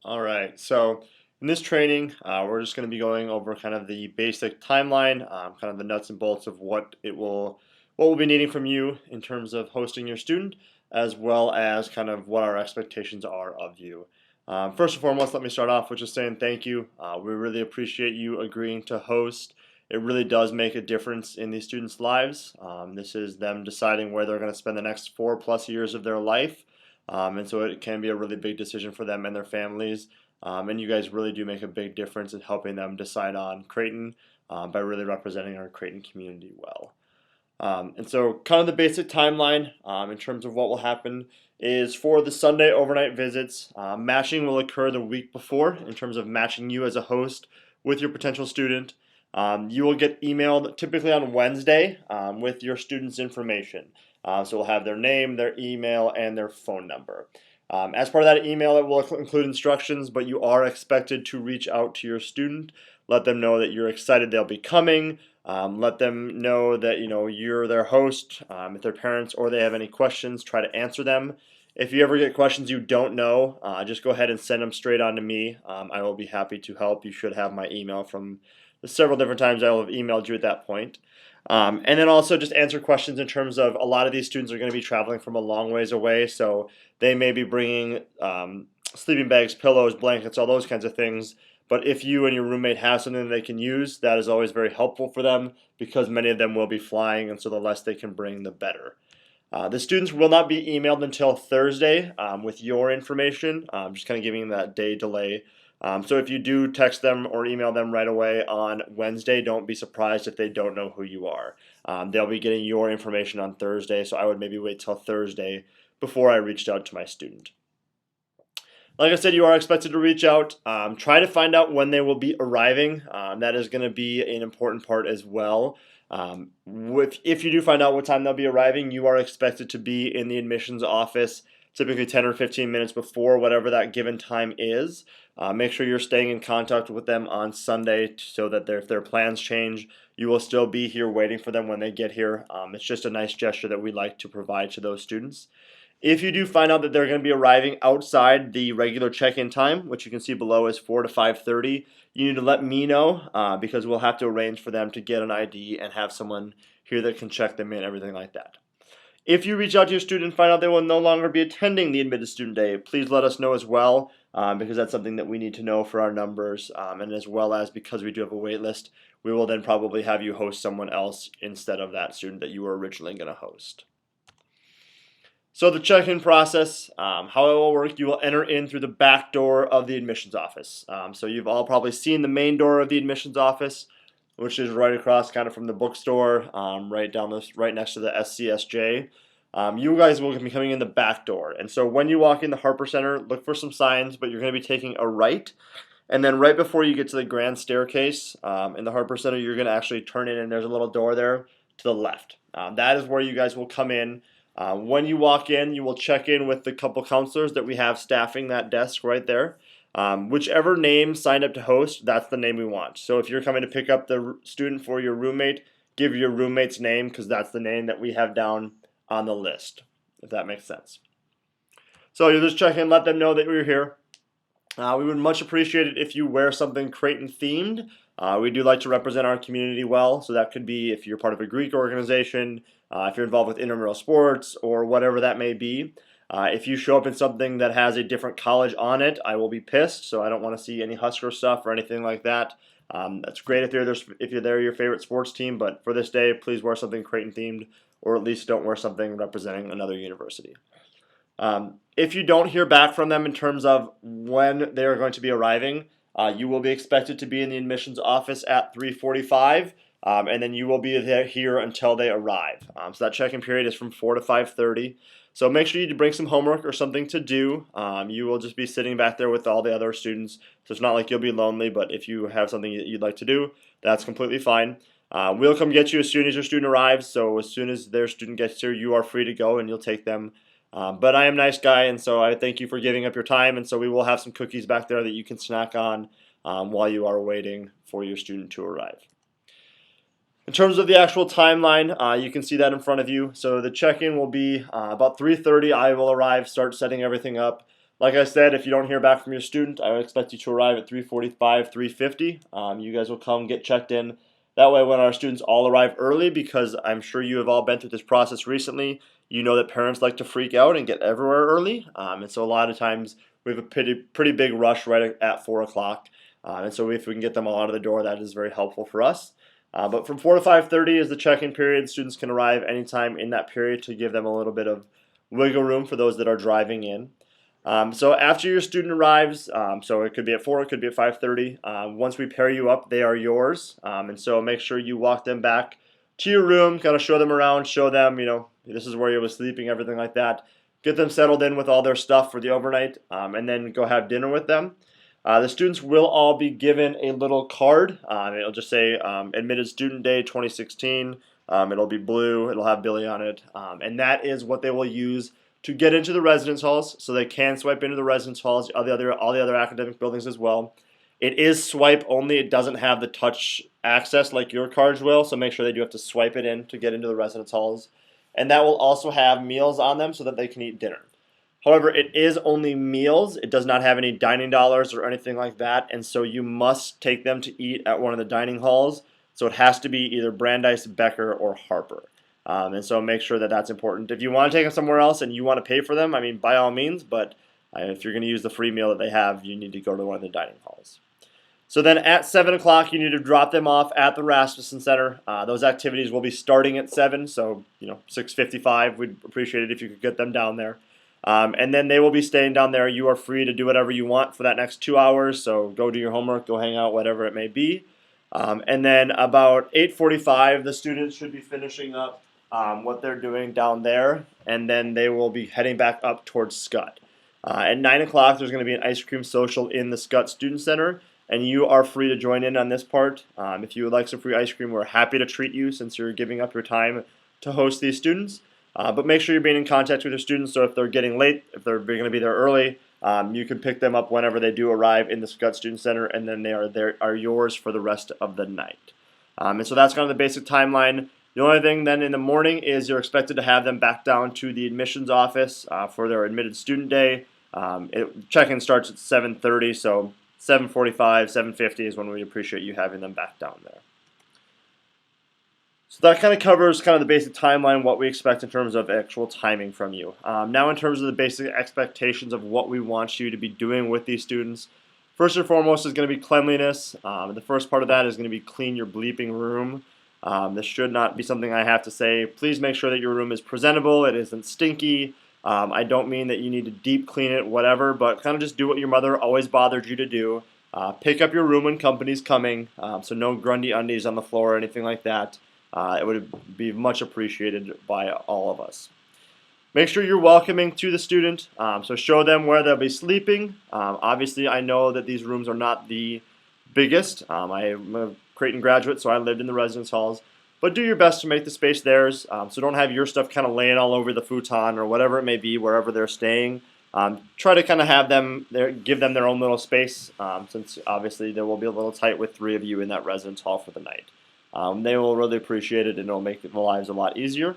All right. So in this training, we're just going to be going over kind of the basic timeline, kind of the nuts and bolts of what we'll be needing from you in terms of hosting your student, as well as kind of what our expectations are of you. First and foremost, let me start off with just saying thank you. We really appreciate you agreeing to host. It really does make a difference in these students' lives. This is them deciding where they're going to spend the next 4+ years of their life. And so it can be a really big decision for them and their families. And you guys really do make a big difference in helping them decide on Creighton by really representing our Creighton community well. And so, kind of the basic timeline in terms of what will happen is for the Sunday overnight visits, matching will occur the week before in terms of matching you as a host with your potential student. You will get emailed typically on Wednesday with your student's information. So we'll have their name, their email, and their phone number. As part of that email, it will include instructions, but you are expected to reach out to your student, let them know that you're excited they'll be coming, let them know that you're their host. If they're parents or they have any questions, try to answer them. If you ever get questions you don't know, just go ahead and send them straight on to me. I will be happy to help. You should have my email from the several different times I will have emailed you at that point. And then also just answer questions in terms of a lot of these students are going to be traveling from a long ways away, so they may be bringing sleeping bags, pillows, blankets, all those kinds of things. But if you and your roommate have something they can use, that is always very helpful for them because many of them will be flying, and so the less they can bring, the better. The students will not be emailed until Thursday with your information, just kind of giving that day delay. So if you do text them or email them right away on Wednesday, don't be surprised if they don't know who you are. They'll be getting your information on Thursday, so I would maybe wait till Thursday before I reached out to my student. Like I said, you are expected to reach out. Try to find out when they will be arriving. That is going to be an important part as well. If you do find out what time they'll be arriving, you are expected to be in the admissions office typically 10 or 15 minutes before whatever that given time is. Make sure you're staying in contact with them on Sunday so that if their plans change, you will still be here waiting for them when they get here. It's just a nice gesture that we like to provide to those students. If you do find out that they're going to be arriving outside the regular check-in time, which you can see below is 4 to 5:30, you need to let me know because we'll have to arrange for them to get an ID and have someone here that can check them in, everything like that. If you reach out to your student and find out they will no longer be attending the admitted student day, please let us know as well because that's something that we need to know for our numbers, and as well as because we do have a wait list, we will then probably have you host someone else instead of that student that you were originally going to host. So the check-in process, how it will work, you will enter in through the back door of the admissions office. So you've all probably seen the main door of the admissions office, which is right across kind of from the bookstore, right next to the SCSJ. You guys will be coming in the back door. And so when you walk in the Harper Center, look for some signs, but you're going to be taking a right. And then right before you get to the grand staircase in the Harper Center, you're going to actually turn in and there's a little door there to the left. That is where you guys will come in. When you walk in, you will check in with the couple counselors that we have staffing that desk right there. Whichever name signed up to host, that's the name we want. So if you're coming to pick up the student for your roommate, give your roommate's name because that's the name that we have down on the list, if that makes sense. So you just check in, let them know that you're here. We would much appreciate it if you wear something Creighton themed. We do like to represent our community well, so that could be if you're part of a Greek organization, if you're involved with intramural sports, or whatever that may be. If you show up in something that has a different college on it, I will be pissed, so I don't want to see any Husker stuff or anything like that. That's great if you're there your favorite sports team, but for this day, please wear something Creighton themed, or at least don't wear something representing another university. If you don't hear back from them in terms of when they are going to be arriving, you will be expected to be in the admissions office at 3:45, and then you will be here until they arrive. So that check-in period is from 4 to 5:30. So make sure you bring some homework or something to do. You will just be sitting back there with all the other students, so it's not like you'll be lonely, but if you have something that you'd like to do, that's completely fine. We'll come get you as soon as your student arrives, so as soon as their student gets here, you are free to go and you'll take them. But I am a nice guy, and so I thank you for giving up your time, and so we will have some cookies back there that you can snack on while you are waiting for your student to arrive. In terms of the actual timeline, you can see that in front of you. So the check-in will be about 3:30. I will arrive, start setting everything up. Like I said, if you don't hear back from your student, I would expect you to arrive at 3:45, 3:50. You guys will come get checked in. That way, when our students all arrive early, because I'm sure you have all been through this process recently, you know that parents like to freak out and get everywhere early. And so a lot of times we have a pretty big rush right at 4 o'clock. And so if we can get them all out of the door, that is very helpful for us. But from 4 to 5:30 is the check-in period. Students can arrive anytime in that period to give them a little bit of wiggle room for those that are driving in. So after your student arrives, so it could be at 4, it could be at 5:30. Once we pair you up, they are yours. And so make sure you walk them back to your room, kind of show them around, show them, this is where you were sleeping, everything like that. Get them settled in with all their stuff for the overnight, and then go have dinner with them. The students will all be given a little card. It'll just say Admitted Student Day 2016. It'll be blue. It'll have Billy on it. And that is what they will use to get into the residence halls, so they can swipe into the residence halls, all the other academic buildings as well. It is swipe only. It doesn't have the touch access like your cards will, so make sure they do have to swipe it in to get into the residence halls. And that will also have meals on them so that they can eat dinner. However, it is only meals. It does not have any dining dollars or anything like that, and so you must take them to eat at one of the dining halls. So it has to be either Brandeis, Becker, or Harper. And so make sure that that's important. If you want to take them somewhere else and you want to pay for them, I mean, by all means, but if you're going to use the free meal that they have, you need to go to one of the dining halls. So then at 7 o'clock, you need to drop them off at the Rasmussen Center. Those activities will be starting at 7, so 6:55, we'd appreciate it if you could get them down there. And then they will be staying down there. You are free to do whatever you want for that next 2 hours, so go do your homework, go hang out, whatever it may be. And then about 8:45, the students should be finishing up what they're doing down there, and then they will be heading back up towards Scott. At 9 o'clock, there's going to be an ice cream social in the Scott Student Center, and you are free to join in on this part. If you would like some free ice cream, we're happy to treat you since you're giving up your time to host these students. But make sure you're being in contact with your students, so if they're getting late, if they're going to be there early, you can pick them up whenever they do arrive in the Scott Student Center, and then they are yours for the rest of the night. And so that's kind of the basic timeline. The only thing then in the morning is you're expected to have them back down to the admissions office for their admitted student day. Check-in starts at 7:30, so 7:45, 7:50 is when we appreciate you having them back down there. So that kind of covers kind of the basic timeline, what we expect in terms of actual timing from you. Now in terms of the basic expectations of what we want you to be doing with these students, first and foremost is going to be cleanliness. The first part of that is going to be clean your bleeping room. This should not be something I have to say. Please make sure that your room is presentable, it isn't stinky. I don't mean that you need to deep clean it, whatever, but kind of just do what your mother always bothered you to do. Pick up your room when company's coming, so no Grundy undies on the floor or anything like that. It would be much appreciated by all of us. Make sure you're welcoming to the student, so show them where they'll be sleeping. Obviously, I know that these rooms are not the biggest. I'm a Creighton graduate, so I lived in the residence halls. But do your best to make the space theirs, so don't have your stuff kind of laying all over the futon or whatever it may be, wherever they're staying. Try to kind of have them there, give them their own little space, since obviously they will be a little tight with 3 of you in that residence hall for the night. They will really appreciate it, and it'll make their lives a lot easier.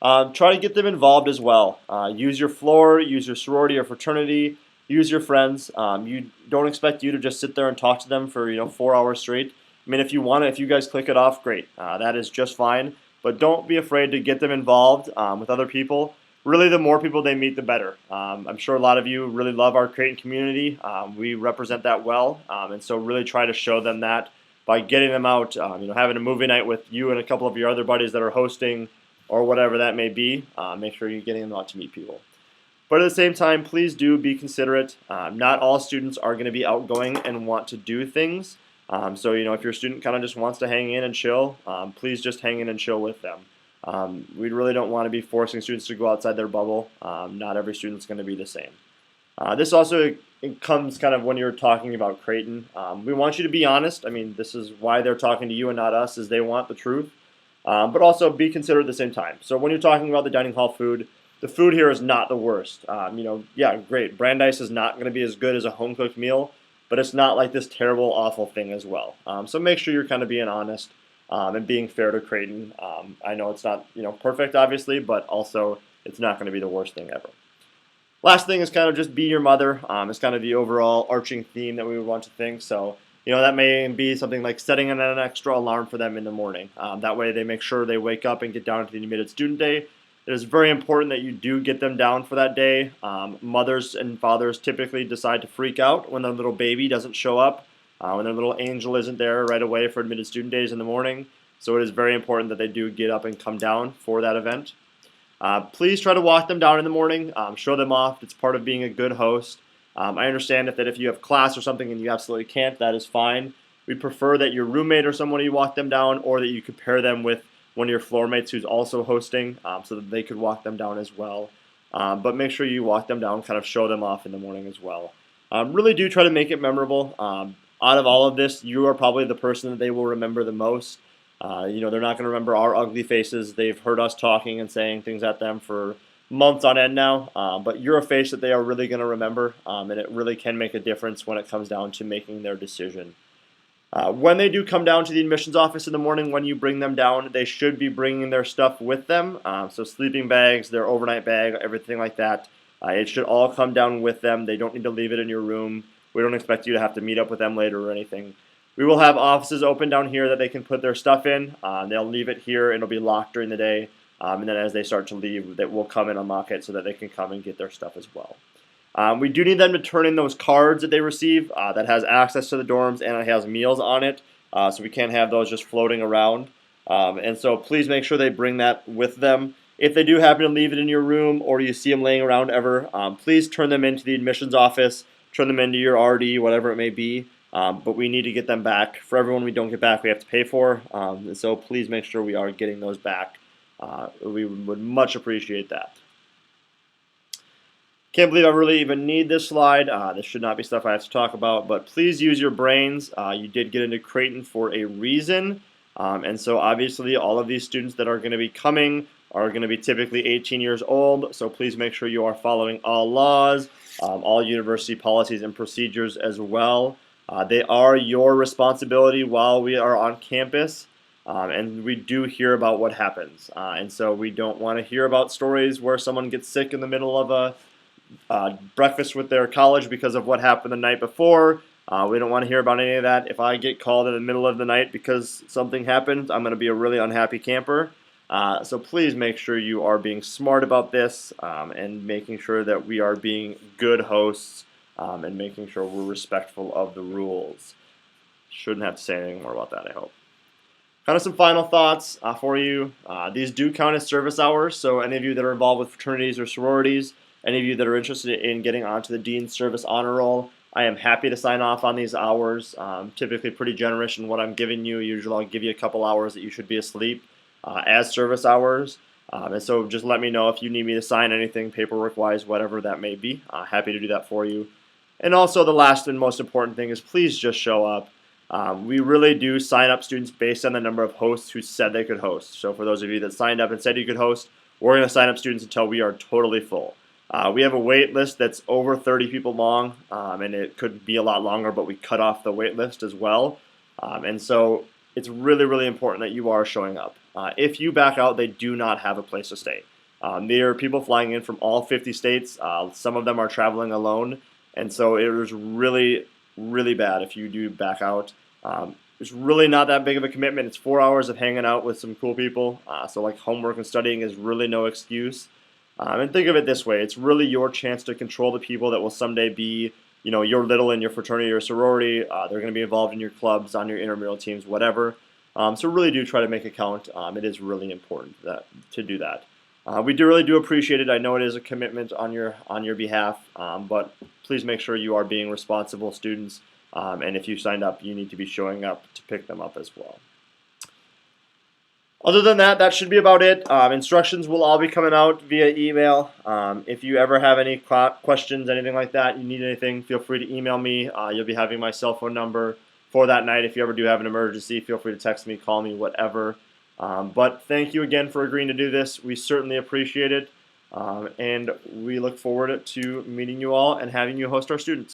Try to get them involved as well. Use your floor, use your sorority or fraternity, use your friends. You don't expect you to just sit there and talk to them for 4 hours straight. I mean, if you want to, if you guys click it off, great. That is just fine. But don't be afraid to get them involved with other people. Really, the more people they meet, the better. I'm sure a lot of you really love our Creighton community. We represent that well, and so really try to show them that by getting them out, having a movie night with you and a couple of your other buddies that are hosting, or whatever that may be. Make sure you're getting them out to meet people. But at the same time, please do be considerate. Not all students are going to be outgoing and want to do things. So if your student kind of just wants to hang in and chill, please just hang in and chill with them. We really don't want to be forcing students to go outside their bubble. Not every student's going to be the same. This also comes kind of when you're talking about Creighton. We want you to be honest. I mean, this is why they're talking to you and not us, is they want the truth. But also be considerate at the same time. So when you're talking about the dining hall food, the food here is not the worst. Yeah, great. Brandeis is not going to be as good as a home-cooked meal, but it's not like this terrible, awful thing as well. So make sure you're kind of being honest and being fair to Creighton. I know it's not perfect, obviously, but also it's not going to be the worst thing ever. Last thing is kind of just be your mother. It's kind of the overall arching theme that we would want to think. So, that may be something like setting an extra alarm for them in the morning. That way they make sure they wake up and get down to the admitted student day. It is very important that you do get them down for that day. Mothers and fathers typically decide to freak out when their little baby doesn't show up, when their little angel isn't there right away for admitted student days in the morning. So it is very important that they do get up and come down for that event. Please try to walk them down in the morning. Show them off. It's part of being a good host. I understand that if you have class or something and you absolutely can't, that is fine. We prefer that your roommate or someone you walk them down, or that you could pair them with one of your floor mates who's also hosting, so that they could walk them down as well. But make sure you walk them down, kind of show them off in the morning as well. Really do try to make it memorable. Out of all of this, you are probably the person that they will remember the most. They're not going to remember our ugly faces. They've heard us talking and saying things at them for months on end now, but you're a face that they are really going to remember, and it really can make a difference when it comes down to making their decision. When they do come down to the admissions office in the morning, when you bring them down, they should be bringing their stuff with them, so sleeping bags, their overnight bag, everything like that. It should all come down with them. They don't need to leave it in your room. We don't expect you to have to meet up with them later or anything. We will have offices open down here that they can put their stuff in. They'll leave it here, and it'll be locked during the day. And then as they start to leave, that we'll come and unlock it so that they can come and get their stuff as well. We do need them to turn in those cards that they receive that has access to the dorms and it has meals on it. So we can't have those just floating around. And so please make sure they bring that with them. If they do happen to leave it in your room or you see them laying around ever, please turn them into the admissions office, turn them into your RD, whatever it may be. But we need to get them back. For everyone we don't get back, we have to pay for. And so please make sure we are getting those back. We would much appreciate that. Can't believe I really even need this slide. This should not be stuff I have to talk about, but please use your brains. You did get into Creighton for a reason. And so obviously all of these students that are going to be coming are going to be typically 18 years old. So please make sure you are following all laws, all university policies and procedures as well. They are your responsibility while we are on campus, and we do hear about what happens. And so we don't want to hear about stories where someone gets sick in the middle of a breakfast with their college because of what happened the night before. We don't want to hear about any of that. If I get called in the middle of the night because something happened, I'm going to be a really unhappy camper. So please make sure you are being smart about this and making sure that we are being good hosts and making sure we're respectful of the rules. Shouldn't have to say anything more about that, I hope. Kind of some final thoughts for you. These do count as service hours, so any of you that are involved with fraternities or sororities, any of you that are interested in getting onto the Dean's Service Honor Roll, I am happy to sign off on these hours. Typically pretty generous in what I'm giving you. Usually I'll give you a couple hours that you should be asleep as service hours. And so just let me know if you need me to sign anything paperwork-wise, whatever that may be. Happy to do that for you. And also the last and most important thing is please just show up. We really do sign up students based on the number of hosts who said they could host. So for those of you that signed up and said you could host, we're going to sign up students until we are totally full. We have a wait list that's over 30 people long, and it could be a lot longer, but we cut off the wait list as well. And so it's really, really important that you are showing up. If you back out, they do not have a place to stay. There are people flying in from all 50 states. Some of them are traveling alone, and so it is really, really bad if you do back out. It's really not that big of a commitment. It's 4 hours of hanging out with some cool people. So like homework and studying is really no excuse. And think of it this way, it's really your chance to control the people that will someday be, your little in your fraternity or sorority. They're going to be involved in your clubs, on your intramural teams, whatever. So really do try to make it count. It is really important to do that. We really do appreciate it. I know it is a commitment on your behalf, but please make sure you are being responsible students. And if you signed up, you need to be showing up to pick them up as well. Other than that, that should be about it. Instructions will all be coming out via email. If you ever have any questions, anything like that, you need anything, feel free to email me. You'll be having my cell phone number for that night. If you ever do have an emergency, feel free to text me, call me, whatever. But thank you again for agreeing to do this. We certainly appreciate it. And we look forward to meeting you all and having you host our students.